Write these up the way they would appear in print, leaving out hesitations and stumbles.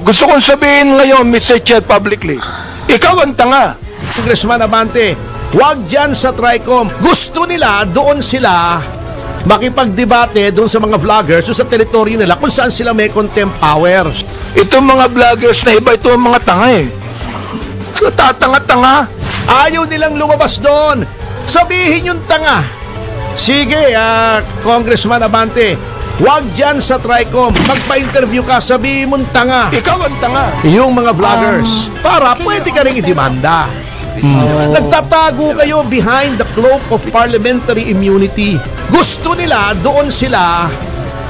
gusto kong sabihin ngayon, Mr. Chair, publicly, ikaw ang tanga. Congressman Abante, huwag dyan sa TRICOM. Gusto nila, doon sila makipagdebate doon sa mga vloggers o sa teritoryo nila kung saan sila may contempt powers. Itong mga vloggers na iba, ito ang mga tanga eh. So, tatanga-tanga. Ayaw nilang lumabas doon. Sabihin yung tanga. Sige, Congressman Abante, huwag dyan sa TRICOM. Magpa-interview ka, sabihin mong tanga. Ikaw ang tanga. Yung mga vloggers. Para pwede ka rin idemanda. Nagtatago kayo behind the cloak of parliamentary immunity. Gusto nila, doon sila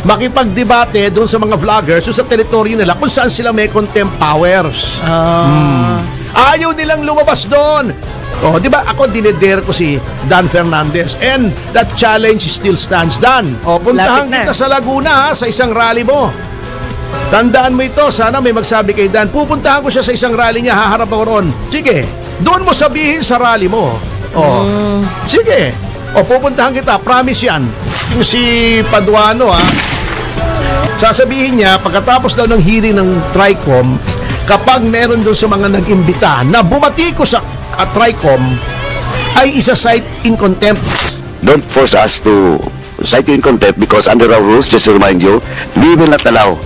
makipagdebate doon sa mga vloggers o sa teritoryo nila kung saan sila may contempt powers. Ayaw nilang lumabas doon. Oh, di ba ako dinedare ko si Dan Fernandez and that challenge still stands, Dan. Oh, puntahan kita sa Laguna sa isang rally mo. Tandaan mo ito, sana may magsabi kay Dan, pupuntahan ko siya sa isang rally niya, haharap ako roon. Sige, doon mo sabihin sa rally mo. Oh, sige. O, pupuntahan kita, promise yan. Yung si Paduano, sasabihin niya, pagkatapos daw ng hearing ng TRICOM, kapag meron doon sa mga nag-imbita na bumati ko sa TRICOM, ay isa-cite in contempt. Don't force us to cite you in contempt because under our rules, just to remind you, we will not allow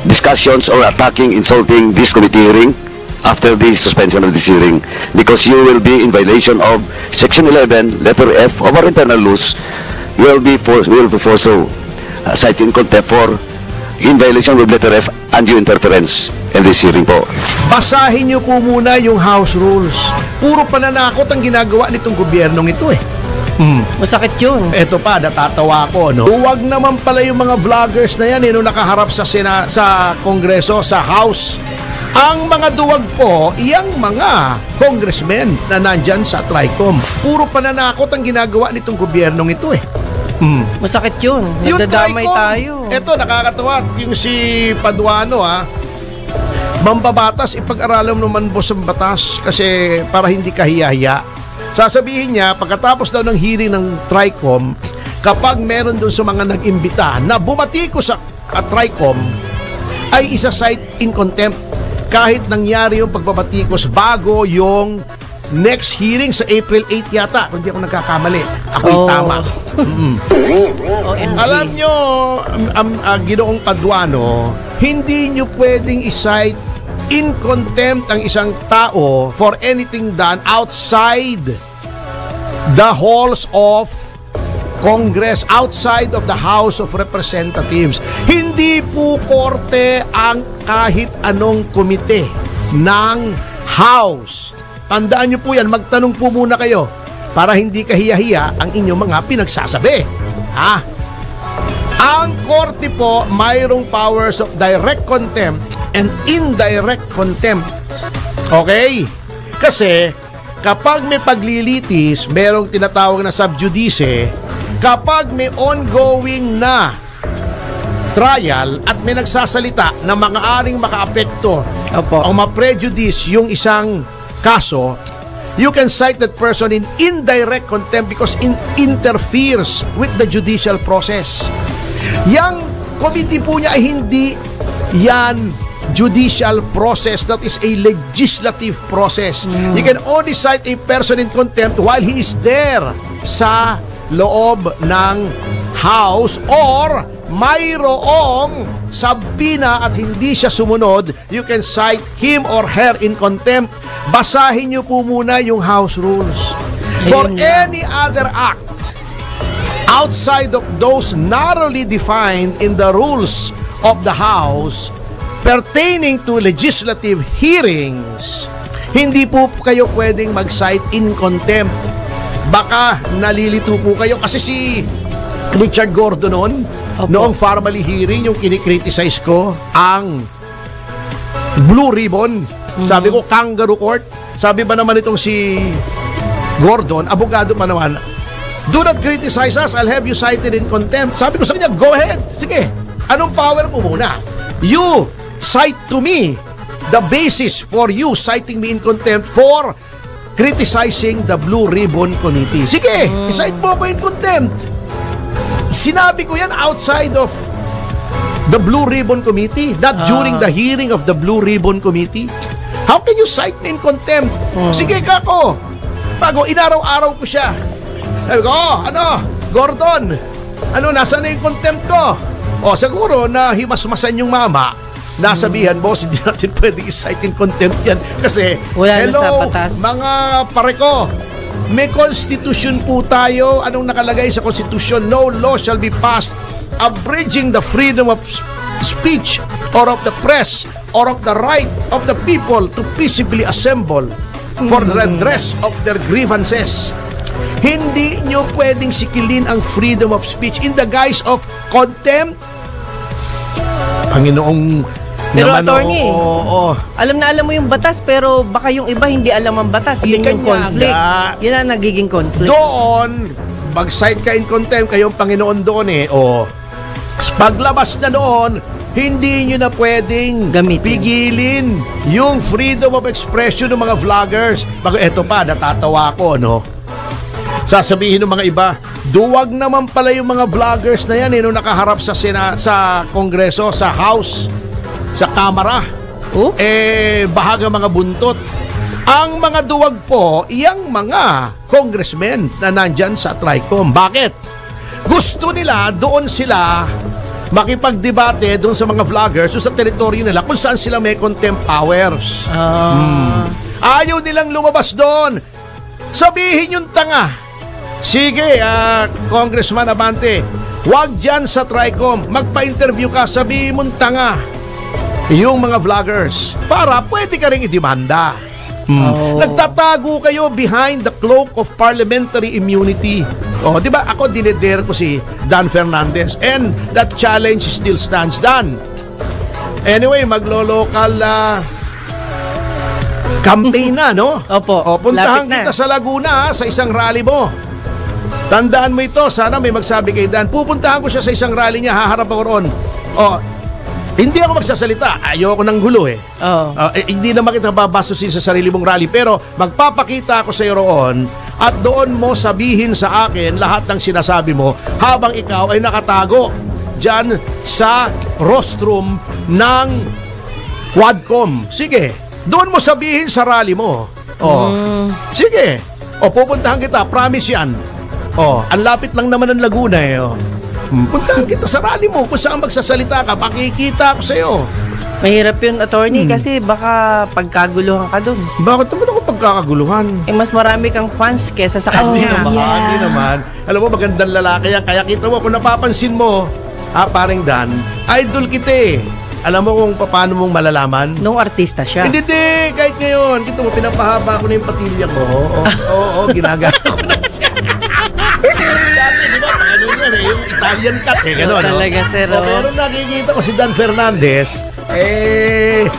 discussions or attacking, insulting this committee hearing after the suspension of this hearing because you will be in violation of Section 11, letter F of our internal rules. We will be forced to cite in contempt for in violation of letter F undue interference in this hearing po. Basahin niyo po muna yung House Rules. Puro pananakot ang ginagawa nitong gobyernong ito eh. Masakit yun. Eto pa, natatawa ko, no? Huwag naman pala yung mga vloggers na yan, nung nakaharap sa Kongreso, sa House. Ang mga duwag po, iyang mga congressmen na nandyan sa TRICOM. Puro pananakot ang ginagawa nitong gobyernong ito eh. Masakit yun. Yung Nagdadamay TRICOM, tayo. eto, nakakatawa. Yung si Paduano, mambabatas, ipag-aralan naman boss ang batas kasi para hindi kahiya-hiya. Sasabihin niya, pagkatapos daw ng hearing ng TRICOM, kapag meron doon sa mga nag-imbita na bumati ko sa TRICOM, ay isa-cite in contempt kahit nangyari yung pagbabatikos bago yung next hearing sa April 8 yata, kung di ako nagkakamali. Ako yung tama. Alam nyo, Ginoong Paduano, hindi nyo pwedeng i-cite in contempt ang isang tao for anything done outside the halls of Congress, outside of the House of Representatives. Hindi po korte ang kahit anong komite ng House. Tandaan nyo po yan, magtanong po muna kayo para hindi kahiya-hiya ang inyong mga pinagsasabi. Ang korte po mayroong powers of direct contempt and indirect contempt. Okay? Kasi kapag may paglilitis, merong tinatawag na sub judice. Kapag may ongoing na trial at may nagsasalita na makaaring makaapekto o ma-prejudice yung isang kaso, you can cite that person in indirect contempt because it interferes with the judicial process. Yang committee po niya ay hindi yan judicial process, that is a legislative process. You can only cite a person in contempt while he is there sa loob ng House or mayroong sabina at hindi siya sumunod, you can cite him or her in contempt. Basahin niyo po muna yung House Rules. For any other act outside of those narrowly defined in the rules of the House pertaining to legislative hearings, hindi po kayo pwedeng mag-cite in contempt. Baka nalilito po kayo kasi si Richard Gordon noong formally hearing, yung kinikriticize ko ang Blue Ribbon, sabi ko kangaroo court. Sabi ba naman itong si Gordon, abogado pa naman, do not criticize us, I'll have you cited in contempt. Sabi ko sa kanya, go ahead, sige, anong power mo muna? You cite to me the basis for you citing me in contempt for criticizing the Blue Ribbon Committee. Sige, i-cite mo ako in contempt. Sinabi ko yan outside of the Blue Ribbon Committee, not during the hearing of the Blue Ribbon Committee. How can you cite me in contempt? Sige kako, bago inaraw-araw ko siya. Sabi ko, Gordon, nasaan na yung contempt ko? Siguro na himasmasan yung mama, nasabihan, boss, hindi natin pwede i-cite in contempt yan. Kasi, wala na sa hello, batas. mga pare ko, may constitution po tayo. Anong nakalagay sa constitution? No law shall be passed abridging the freedom of speech or of the press or of the right of the people to peaceably assemble for the redress of their grievances. Hindi nyo pwedeng sikilin ang freedom of speech in the guise of contempt. Panginoong Pero naman, attorney, alam mo yung batas, pero baka yung iba hindi alam ang batas. Yun yung conflict. Yun ang nagiging conflict. Doon, mag-cite ka in contempt, kayong Panginoon doon paglabas na doon, hindi nyo na pwedeng pigilin yung freedom of expression ng mga vloggers. Eto pa, natatawa ko, sasabihin ng mga iba, duwag naman pala yung mga vloggers na yan nung nakaharap sa Kongreso, sa House, sa Kamara. Bahaga mga buntot. Ang mga duwag po, iyang mga congressmen na nandyan sa TRICOM. Bakit? Gusto nila, doon sila makipagdebate doon sa mga vloggers o sa teritoryo nila kung saan sila may contempt powers. Ayaw nilang lumabas doon. Sabihin yung tanga. Sige, Congressman Abante, wag dyan sa TRICOM, magpa-interview ka, sabihin mong tanga yung mga vloggers para pwede ka rin idemanda. Nagtatago kayo behind the cloak of parliamentary immunity. Di ba? Ako dinedare ko si Dan Fernandez and that challenge still stands, Dan. Anyway, maglo-local campaign na, Opo. Puntahan kita sa Laguna sa isang rally mo. Tandaan mo ito, sana may magsabi kay Dan. Pupuntahan ko siya sa isang rally niya, haharap ako roon. Hindi ako magsasalita. Ayoko ng gulo hindi naman kita babasusin sa sarili mong rally. Pero magpapakita ako sa iyo roon at doon mo sabihin sa akin lahat ng sinasabi mo habang ikaw ay nakatago dyan sa rostrum ng Quadcom. Sige, doon mo sabihin sa rally mo. Sige. Pupuntahan kita. Promise yan. Ang lapit lang naman ng Laguna puntahan kita sa rally mo kung saan magsasalita ka, pakikita ko sa'yo. Mahirap yun, attorney, kasi baka pagkaguluhan ka dun. Bakit naman ako pagkakaguluhan? Mas marami kang fans kesa sa kanya. Hindi naman. Alam mo, magandang lalaki yan. Kaya kita mo, kung napapansin mo, paring Dan, idol kita Alam mo kung paano mong malalaman? Nung artista siya. Hindi, kahit ngayon. Kita mo, pinapahaba ko na yung patilya ko. Ginagawa ko na siya. Dati, di ba, yung Italian cut gano'n. Talaga, sir. Pero nakikita ko si Dan Fernandez,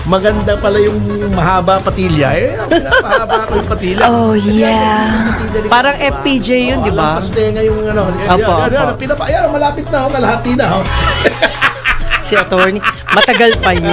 maganda pala yung mahaba patilya. Pinapahaba ko yung patilya. Parang FPJ yun, di ba? Pastenga yung malapit na, malahati na. Si attorney, matagal pa yun.